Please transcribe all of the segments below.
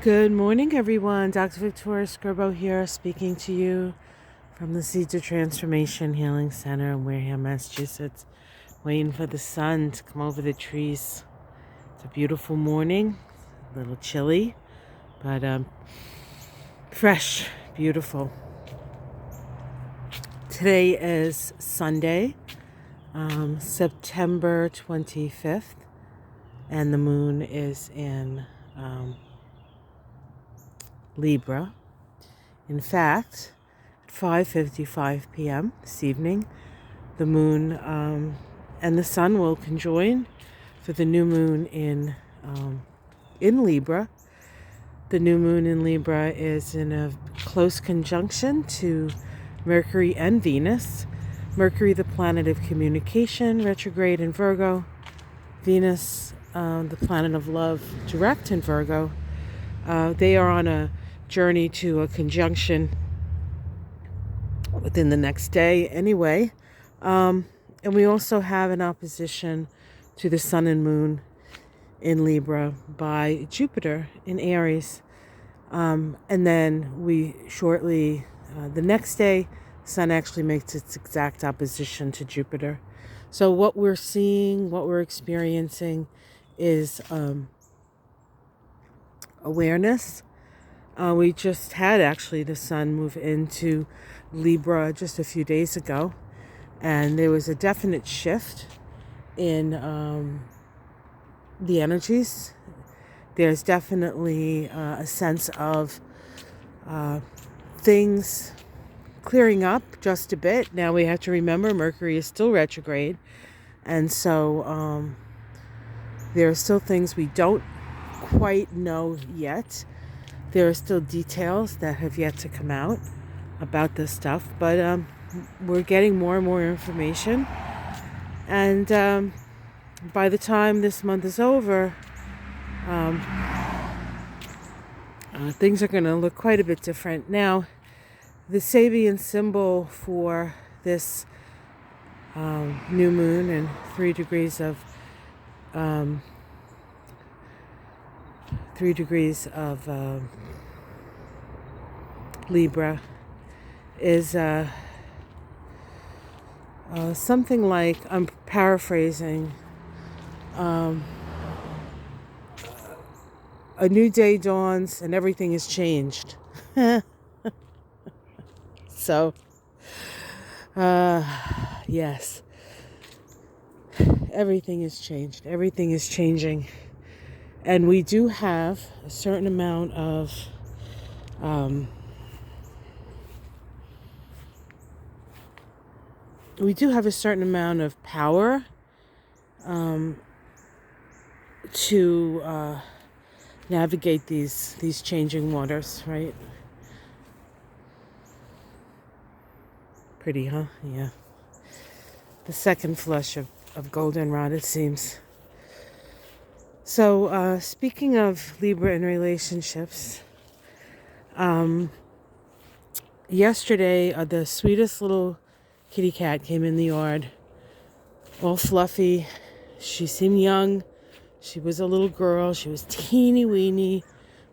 Good morning, everyone. Dr. Victoria Skirbo here, speaking to you from the Seeds of Transformation Healing Center in Wareham, Massachusetts. Waiting for the sun to come over the trees. It's a beautiful morning, a little chilly, but fresh, beautiful. Today is Sunday, September 25th, and the moon is in Libra. In fact, at 5:55 p.m. this evening, the moon and the sun will conjoin for the new moon in Libra. The new moon in Libra is in a close conjunction to Mercury and Venus. Mercury, the planet of communication, retrograde in Virgo. Venus, the planet of love, direct in Virgo. They are on a journey to a conjunction within the next day anyway. And we also have an opposition to the sun and moon in Libra by Jupiter in Aries. And then we shortly, the next day, sun actually makes its exact opposition to Jupiter. So what we're seeing, what we're experiencing is awareness. We just had actually the sun move into Libra just a few days ago, and there was a definite shift in the energies. There's definitely a sense of things clearing up just a bit. Now we have to remember Mercury is still retrograde, and so there are still things we don't quite know yet. There are still details that have yet to come out about this stuff, but we're getting more and more information. And by the time this month is over, things are going to look quite a bit different. Now, the Sabian symbol for this new moon and 3 degrees of Libra is something like, I'm paraphrasing, a new day dawns and everything is changed. So, yes, everything is changed. Everything is changing. And we do have a certain amount of power to navigate these changing waters, right? Pretty, huh? Yeah. The second flush of goldenrod, it seems. So, speaking of Libra and relationships, yesterday the sweetest little kitty cat came in the yard, all fluffy. She seemed young. She was a little girl. She was teeny weeny,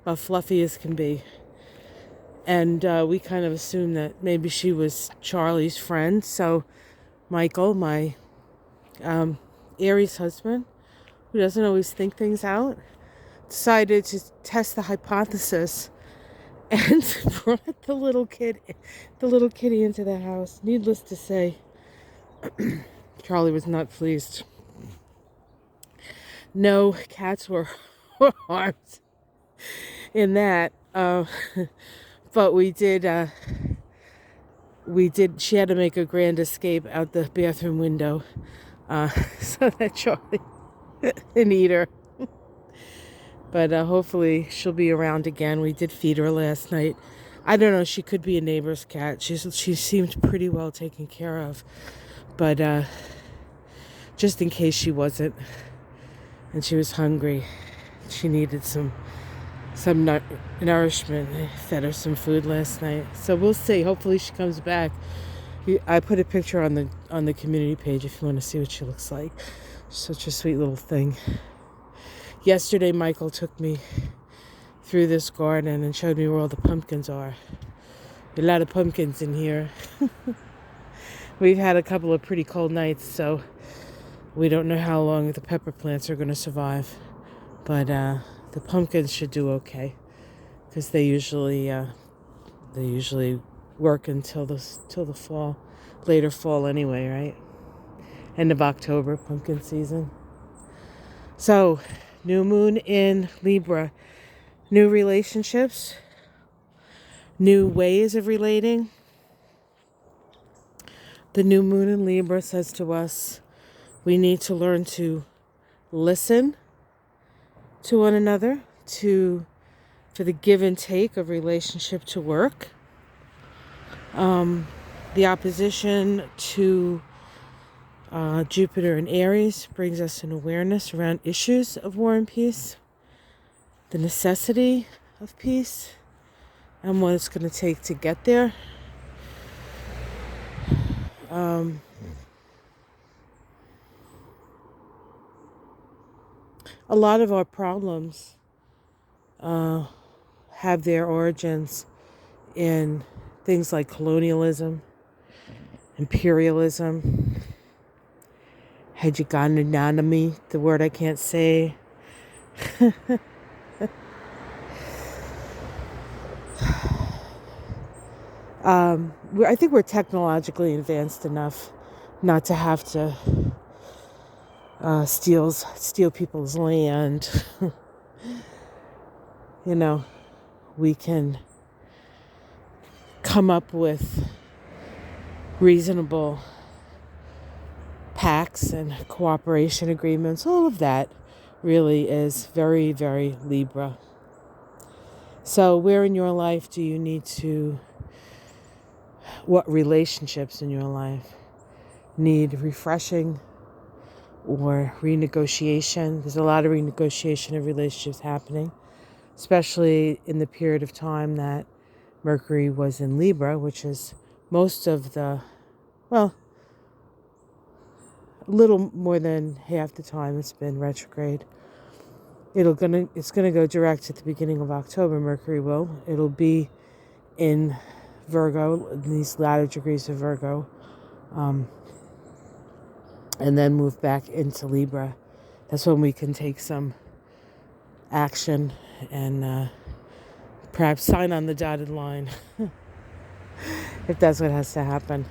about fluffy as can be. And we kind of assumed that maybe she was Charlie's friend. So Michael, my Aries husband, who doesn't always think things out, decided to test the hypothesis and brought the little kitty into the house. Needless to say, Charlie was not pleased. No cats were harmed in that, but we did. She had to make a grand escape out the bathroom window, so that Charlie didn't eat her. But hopefully she'll be around again. We did feed her last night. I don't know. She could be a neighbor's cat. She seemed pretty well taken care of, but just in case she wasn't, and she was hungry, she needed some nourishment. I fed her some food last night, so we'll see. Hopefully she comes back. I put a picture on the community page if you want to see what she looks like. Such a sweet little thing. Yesterday, Michael took me through this garden and showed me where all the pumpkins are. A lot of pumpkins in here. We've had a couple of pretty cold nights, so we don't know how long the pepper plants are going to survive. But the pumpkins should do okay, because they usually work until the fall, later fall anyway, right? End of October, pumpkin season. So, new moon in Libra, new relationships, new ways of relating. The new moon in Libra says to us, we need to learn to listen to one another, for the give and take of relationship to work. The opposition to Jupiter in Aries brings us an awareness around issues of war and peace, the necessity of peace, and what it's going to take to get there. A lot of our problems have their origins in things like colonialism, imperialism, hegemony, the word I can't say. I think we're technologically advanced enough not to have to steal people's land. We can come up with reasonable pacts and cooperation agreements. All of that really is very, very Libra. So where in your life do you need to, what relationships in your life need refreshing or renegotiation? There's a lot of renegotiation of relationships happening, especially in the period of time that Mercury was in Libra, which is most of a little more than half the time it's been retrograde. It's gonna go direct at the beginning of October. Mercury will. It'll be in Virgo, in these latter degrees of Virgo, and then move back into Libra. That's when we can take some action and perhaps sign on the dotted line if that's what has to happen.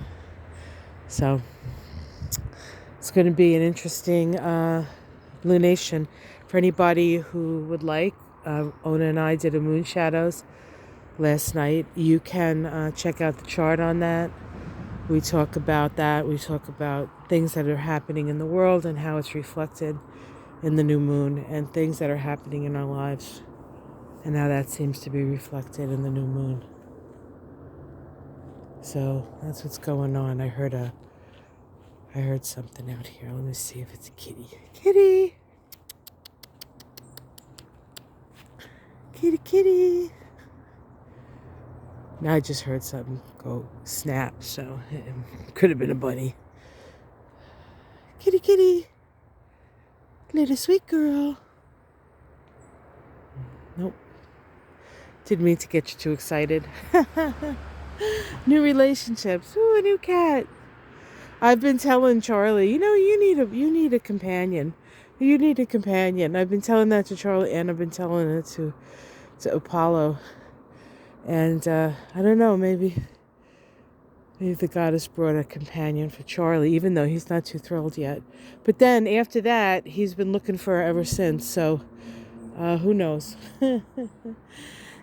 So it's going to be an interesting lunation for anybody who would like. Ona and I did a moon shadows last night. You can check out the chart on that. We talk about that. We talk about things that are happening in the world and how it's reflected in the new moon, and things that are happening in our lives and how that seems to be reflected in the new moon. So that's what's going on. I heard something out here. Let me see if it's a kitty. Kitty! Kitty, kitty! Now I just heard something go snap, so it could have been a bunny. Kitty, kitty! Little sweet girl. Nope. Didn't mean to get you too excited. New relationships. Ooh, a new cat. I've been telling Charlie, you need a companion. You need a companion. I've been telling that to Charlie, and I've been telling it to Apollo. And I don't know, maybe the goddess brought a companion for Charlie, even though he's not too thrilled yet. But then after that, he's been looking for her ever since. So who knows?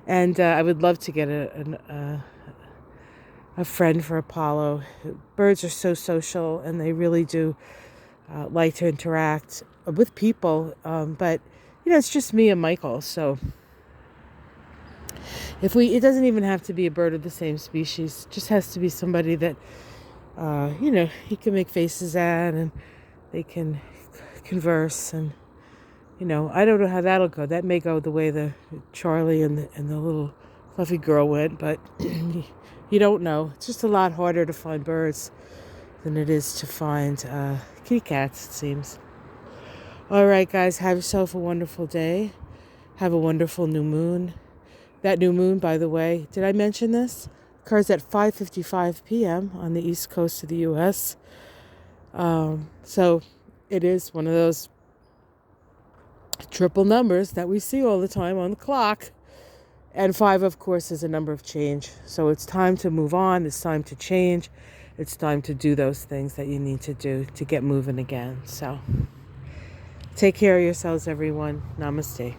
And I would love to get a friend for Apollo. Birds are so social, and they really do like to interact with people. But it's just me and Michael. So it doesn't even have to be a bird of the same species. It just has to be somebody that he can make faces at, and they can converse. And I don't know how that'll go. That may go the way the Charlie and the little fluffy girl went, but you don't know. It's just a lot harder to find birds than it is to find kitty cats, it seems. All right, guys, have yourself a wonderful day. Have a wonderful new moon. That new moon, by the way, did I mention this? Occurs at 5:55 p.m. on the east coast of the U.S. So it is one of those triple numbers that we see all the time on the clock. And 5, of course, is a number of change. So it's time to move on. It's time to change. It's time to do those things that you need to do to get moving again. So take care of yourselves, everyone. Namaste.